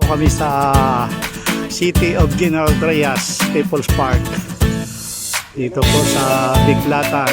kami sa City of General Trias, People's Park. Dito po sa Biglatan.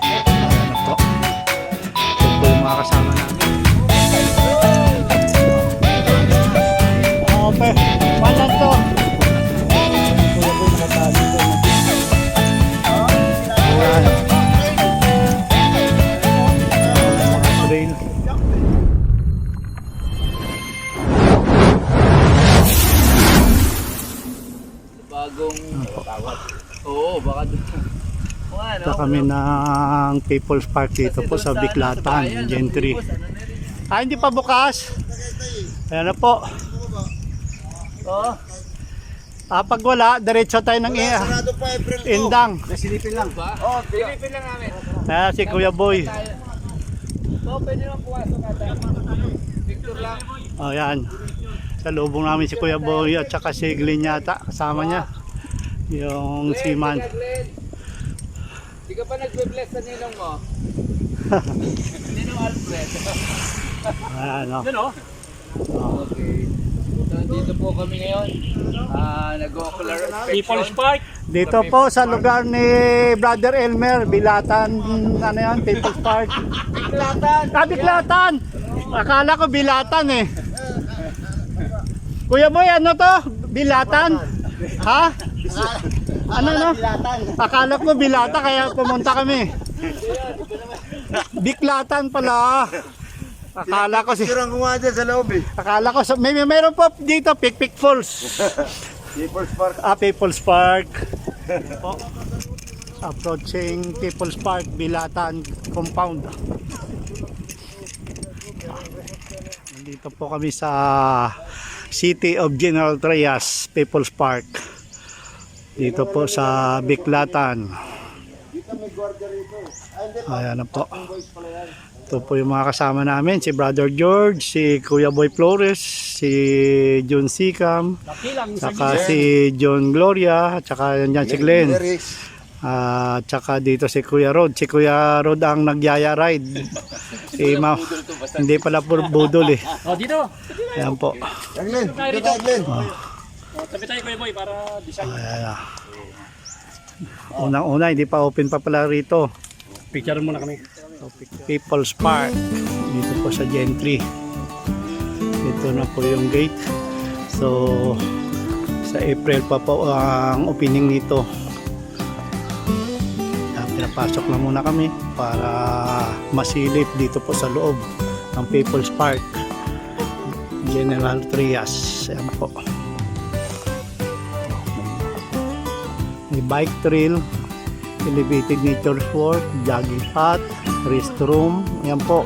Ayan po. Ito po yung mga kasama namin. Okay, wala to. Ayan. Trail. Bagong tawad. Oo, baka doon. Ito kami ng People's Park dito po sa Biglatan, Gentry. Hindi pa bukas. Ayan na po. Oo. Pag wala, diretso tayo ng Indang. Silipin lang ba? Oo, silipin lang namin. Ayan si Kuya Boy. Oo, pwede naman pumasok ata. Picture lang. Ayan. Sa lubong namin si Kuya Boy at saka si Glenn yata. Kasama niya. Yung seaman. Di ka pa nagbe-bless sa ninong mo? Ninong Alfred. Ayan o. Yan o? Okay. So, dito po kami ngayon. Nag-ocular People's Park. Dito po sa lugar ni Brother Elmer, Bilatan, ano yan, People's Park. Biglatan! Biglatan! Akala ko Bilatan eh. Kuya Boy, ano to? Bilatan? Ha? Ano no? Akala ko Bilata kaya pumunta kami. Biglatan pala. Akala ko si Sirang gumawa dyan sa loob eh. Akala ko mayroon po dito Pikpik Falls. People's Park. People's Park. Po. Approaching People's Park, Bilatan compound. Dito po kami sa City of General Trias, People's Park. Dito po sa Biglatan. Ayan na po. Ito po yung mga kasama namin, si Brother George, si Kuya Boy Flores, si John Sikam, saka si John Gloria, at saka yan si Glenn. At saka dito si Kuya Rod. Si Kuya Rod ang nagyaya ride. Si hindi pala puro budol eh. Oh, dito. Ayan po. Glenn, dito tayo Glenn. Tabi tayo Kuya Boy para design. Ayan. Unang-una, hindi pa open pa pala rito. Picture muna kami. People's Park. Dito po sa Gentry. Ito na po yung gate. So, sa April pa po ang opening nito. Pinapasok na muna kami para masilip dito po sa loob ng People's Park, General Trias. Ayan po. May bike trail, elevated nature walk, jogging path, restroom. Ayan po.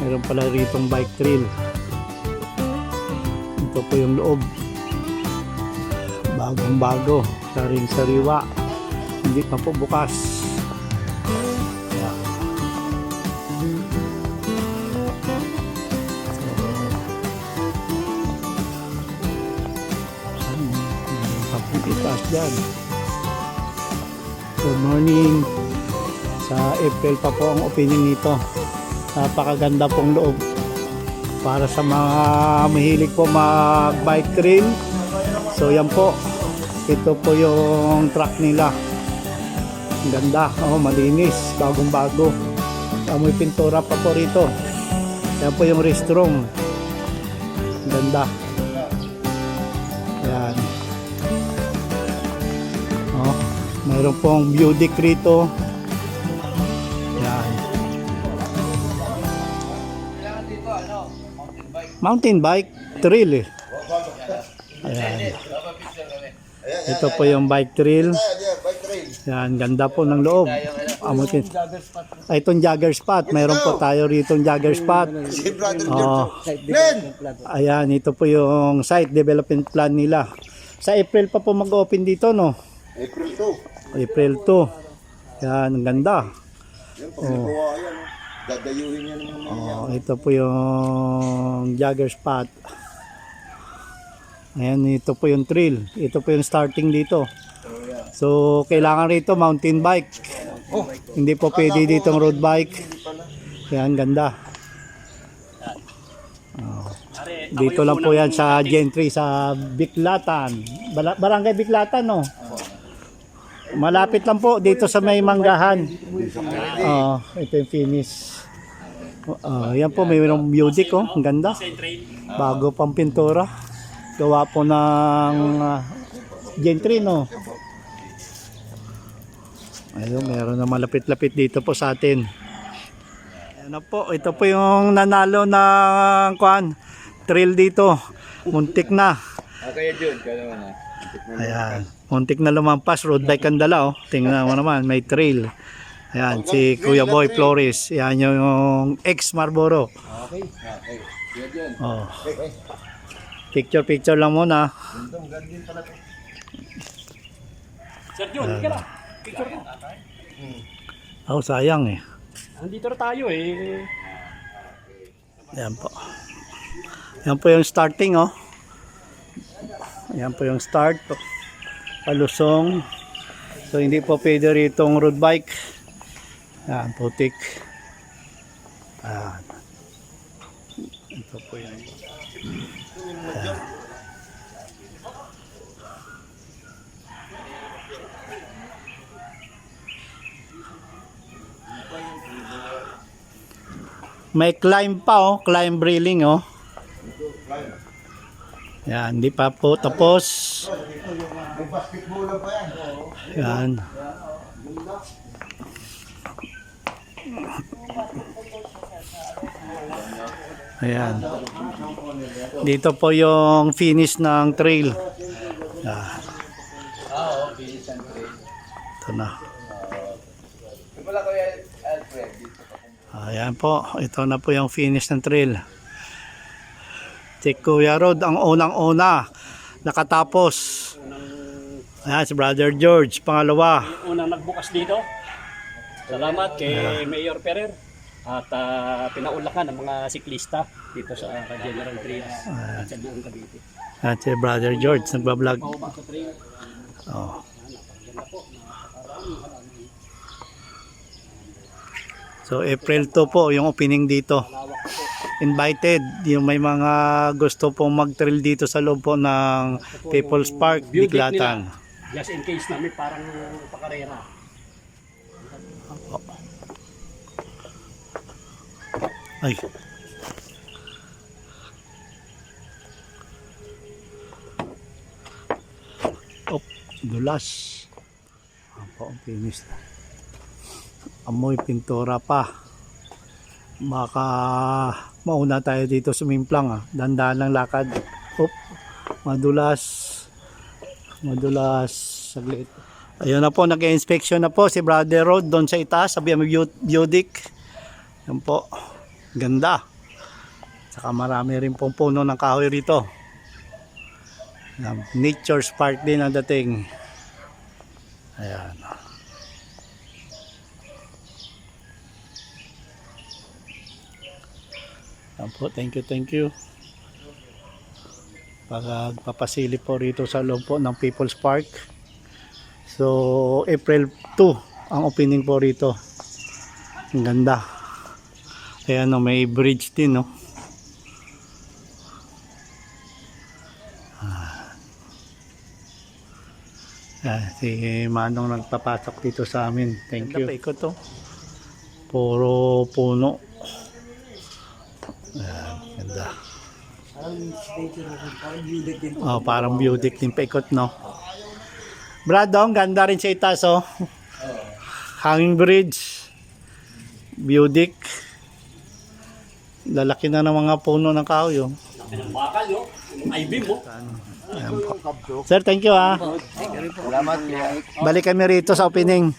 Meron pala ritong bike trail. Ito po yung loob. Bagong bago. Saring sariwa. Hindi pa po bukas. Ayan. Itaas dyan. Good morning. Sa April pa po ang opening nito. Napakaganda pong loob. Para sa mga mahilig po mag bike trail. So yan po. Ito po yung track nila. Ang ganda. Malinis. Bagong bago. Amoy pintura pa po rito. Yan po yung restroom. Ang ganda. Yan. Mayroon pong view deck rito. Yan. Mountain bike trail eh. Ayan. Ito po yung bike trail. Yan, ganda po ng loob. Amutin. Itong jogger spot. Mayroon po tayo rito yung jogger spot. Ayan, ito po yung site development plan nila. Sa April pa po mag-open dito, no? April 2. April 2. Yan, ang ganda. Dadayuhin yan ng mga ito po yung jogger spot. Ayan, ito po yung trail. Ito po yung starting dito. So, kailangan rito mountain bike. Hindi po pwede ditong road bike. Yan, ganda. Dito lang po yan sa Gentry sa Biklatan. Barangay Biklatan, no? Malapit lang po dito sa may Manggahan. Ito yung finish. Yan po, mayroong beauty ko. Ang ganda. Bago pang pintura. Gawa po ng Gentry, no? Ayun, meron na malapit-lapit dito po sa atin. Ano po, ito po yung nanalo ng trail dito. Muntik na. Okay, Jun. Kaya naman ha. Ayan. Muntik na lumampas. Road bike ang dala. Tingnan mo naman. May trail. Ayan. Si Kuya Boy Flores. Ayan yung ex-Marlboro. Okay. Okay. Good yun. Picture lang muna. Sergio, hindi ka lang. Picture ka. Sayang eh. Nandito na tayo eh. Ayan po. Ayan po yung starting, oh. Ayan po yung start. Palusong. So hindi po pwede rito ang road bike. Ayan, putik. Ayan. Ito po yan. Ayan. May climb pa, oh. Climb railing, oh. Yan, hindi pa po tapos. Yan. Ayan. Dito po yung finish ng trail. Yan. Ito na. Wala ko yan, Alfred. Ayan po, ito na po yung finish ng trail. Si Kuya Rod ang unang-una nakatapos. Ayan, si Brother George, pangalawa. Unang nagbukas dito. Salamat kay Mayor Ferrer. At pinaulakan ng mga siklista dito sa General Trias at sa buong Cavite. Ayan, si Brother George, nagbablog. Pahubak sa trail. Oh. So April 2 po yung opening dito. Invited yung may mga gusto pong mag-trail dito sa loob po ng People's Park, Biklatan. Just in case na may parang pakarera. Ay. Dulas. Ako ang finish na. Amoy pintura pa. Baka mauna tayo dito sa Mimplang. Dandahan lang lakad. Madulas. Madulas. Saglit. Ayun na po, nag-inspection na po si Brother Rod doon sa itaas, sabi mo Budic. Yan po. Ganda. Saka marami rin pong puno ng kahoy rito. Nature's Park din ang dating. Ayan. Ayan po, thank you. Pagpapasilip po rito sa loob po ng People's Park. So, April 2 ang opening po rito. Ang ganda. Ayan, no, may bridge din, no? Si Manong nagpapasok dito sa amin. Thank you. Iko to. Puro puno. Ayan, ganda. Parang Budic din paikot, no? Bradong, ganda rin sa itaas, oh. Hanging bridge. Budic. Lalaki na ng mga puno ng kahoy, oh. Bakal, yo. I-beam mo. Sir, thank you, ha. Salamat kaya. Balik kami rito sa opening.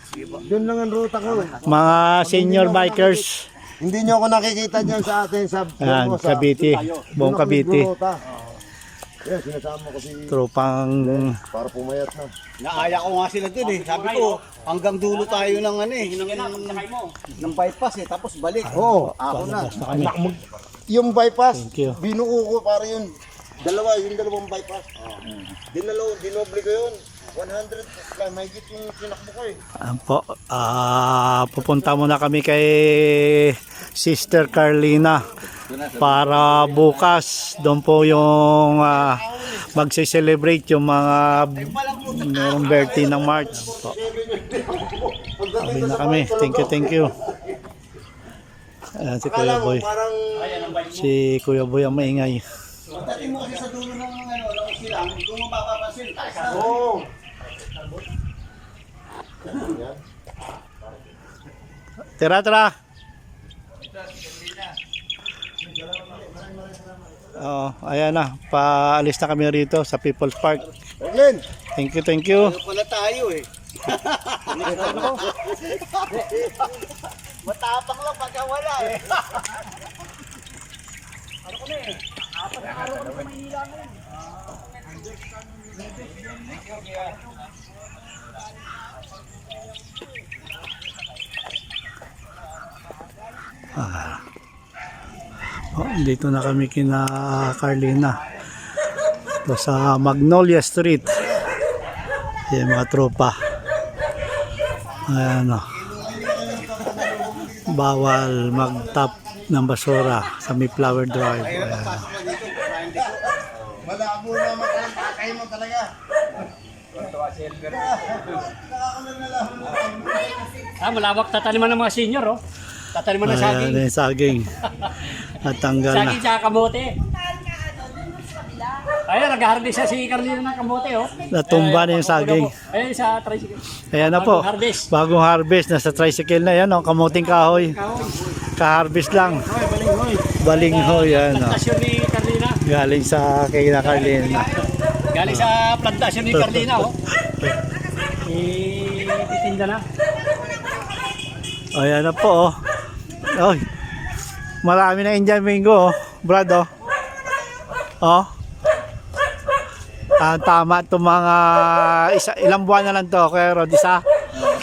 Doon lang ang ruta ko. Mga senior bikers. Hindi nyo ako nakikita dyan sa atin sa Ayan, Cavite. Buong Cavite. Yes, sinasama ko si Tropang para pumayat na. Naaya ko nga sila dun eh. Sabi ko, hanggang dulo tayo ng ano eh, ng bypass eh, tapos balik. Oo, Ako na. yung bypass, Thank you. binuo ko para yun. Yung dalawang bypass. Dinoble ko yun. 100, may higit yung sinakbo ko eh. po, pupunta muna kami kay Sister Carlina para bukas doon po yung magse-celebrate yung mga merong birthday ng March. So, okay na kami. Thank you. Ayan, si Kuya Boy. Si Kuya Boy ang maingay. Pagdating mo kasi sa dulo ng ng silang, kung mo mapapansin, taas na. Oo. Tara. Oh, ayan na. Paalis na kami rito sa People's Park. Berlin! Thank you. Ano pala tayo eh. Matapang lang pagka wala eh. Dito na kami kina Carlina. Ito sa Magnolia Street. Ayan mga tropa. Ayan o. Bawal mag-tap ng basura sa Mayflower Drive. Ayan. Malabo naman ang kakay mo talaga. Malawak tataniman ng mga senior, oh. Tataniman ng saging. Ayan yung saging. At tanggal na. Saging sa kamote. Ayan, nag-harvest siya si Carlina ng kamote, oh. Natumba na yung saging. Ayan, sa tricycle. Ayan na po. Bagong harvest. Bagong harvest. Nasa tricycle na yan. O, kamuting kahoy. Ka-harvest lang. Balinghoy. Yan. O. Plantasyon ni Carlina. Galing sa kay na Carlina. Galing sa plantasyon ni Carlina, oh. Titinda na. Ayan na po. Oh. Oy. Marami na Indian Mingo. Oh. Brad. Oh. Oh. Tama itong mga ilang buwan na lang to kaya Rod, isa.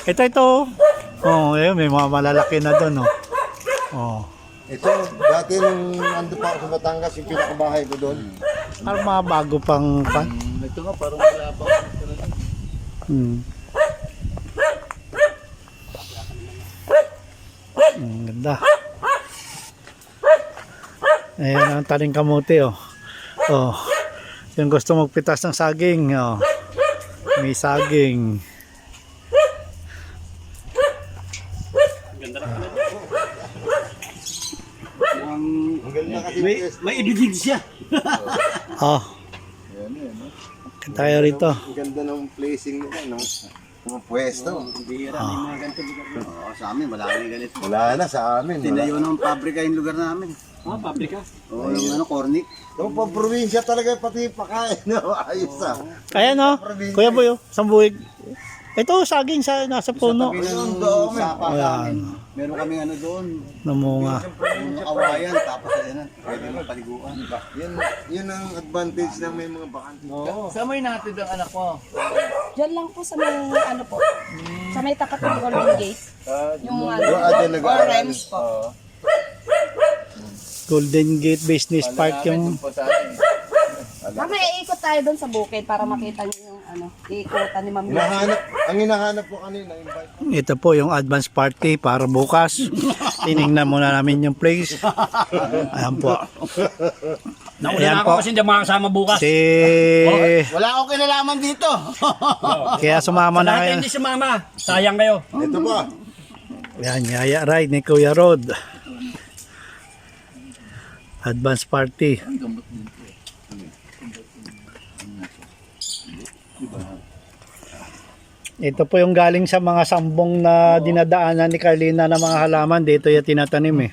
Ito. Oh, ayun, may mga malalaki na doon, oh. Oh. Ito, dati nung ando pa ako sa Batangas, yung pinakabahay ko doon. Parang mga bago pang pan. Ito nga, parang wala pa. Ganda. Ayan ang taling kamote, oh. Oh. Yung gusto magpitas ng saging, oh. May saging. Ganda na. Ang ganda kasi May ebidensya. Oh. Tayo rito. ang ganda ng placing nila, no? Mga pwesto. Bihira may mga ganito lugar. Oo, sa amin, malaki ganito. Wala na sa amin. Tinayo ng pabrika yung lugar namin. Pabrika. Oo, yung cornic. Ito pa probinsya talaga pati pakain. No? Ayos ah. Ayan, oh. Kuya Boy, oh. Sambuig. Ito, saging sa nasa puno. Ayun, sapa namin. Meron kami doon. Namunga. Yung awayan, tapos ayun, pwede mo paliguan. Yun ang advantage ng may mga bakante. Saan mo inatid ang anak mo? Diyan lang po sa may ano po. Sa may tapat ng Golden Gate. Yung Doon orange po. Golden Gate Business Park yung Mamaya iikot tayo doon sa bukid para makita niyo yung ano, iikutan ni Ma'am. Ang hinahanap ko kanina, invite. ito po yung advance party para bukas. Tiningnan muna namin yung place. Ayan po. Nauna Ayan na ako po. kasi hindi makasama bukas. Wala akong kinalaman dito. Kaya sumama na Lahat ngayon. hindi sumama. Sayang kayo. Ito pa. Yan, yaya ride ni Kuya Rod. Advance party. Ito po yung galing sa mga sambong na dinadaanan ni Carlina ng mga halaman. Dito yung tinatanim eh.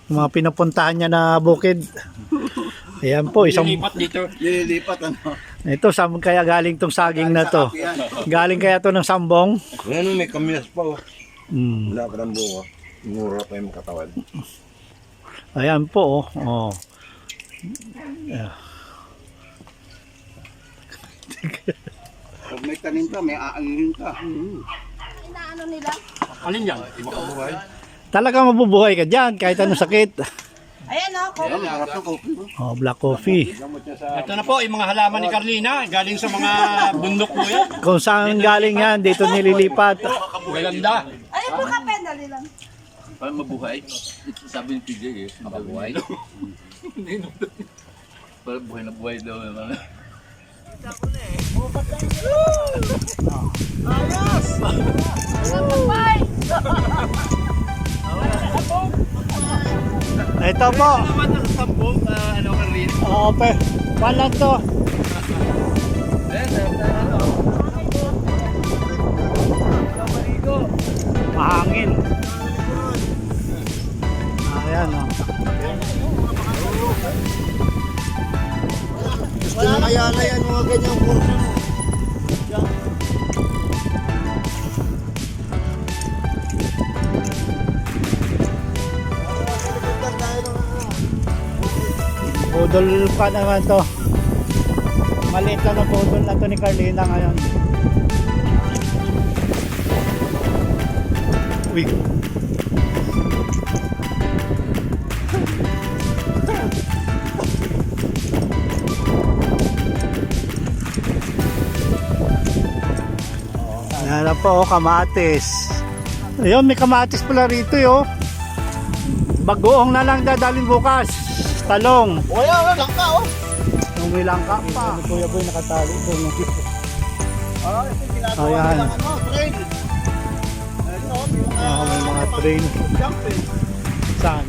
Yung mga pinupuntahan niya na bukid. Ayan po, isang... Lilipat dito. Nililipat Ito, saan kaya galing tong saging na to? Galing kaya to ng sambong? Ano, may kamyas pa. Oh. Hmm. Wala pa ng bunga. Mura pa yung katawan. Ayan po, oh. Yeah. Pag may tanim ka, may aangin ka. Inaano nila? Alin yan? Talaga mabubuhay ka dyan kahit anong sakit. Ayan o, Ayan, harap ng coffee. Oh, black coffee. Ito na po, yung mga halaman ni Carlina. Galing sa mga bundok po yan. Kung saan galing yan, dito nililipat. Maganda. Ayun po ka, dali lang. Para mabuhay. Ito sabi ni PJ eh. Mabuhay? Para buhay na buhay daw. Ito po. Ano ka rin? Oo, pe. Walang to. Mahangin. Ayan, oh. Gusto na kaya na yan mga ganyang kurso mo. Budol pa naman to. Maliit lang na budol na to ni Carlina ngayon. Uy. Ayan na po, oh, kamatis. Ayun, may kamatis pala rito, yo. Bagoong na lang dadalhin bukas. Talong. O yan, lang ka, oh. Umilang ka pa. Kuya Boy nakatali doon. Ah, ito yung ginagawa Ayan. nilang ano, train. Ito, yung May mga train. jump eh. Saan?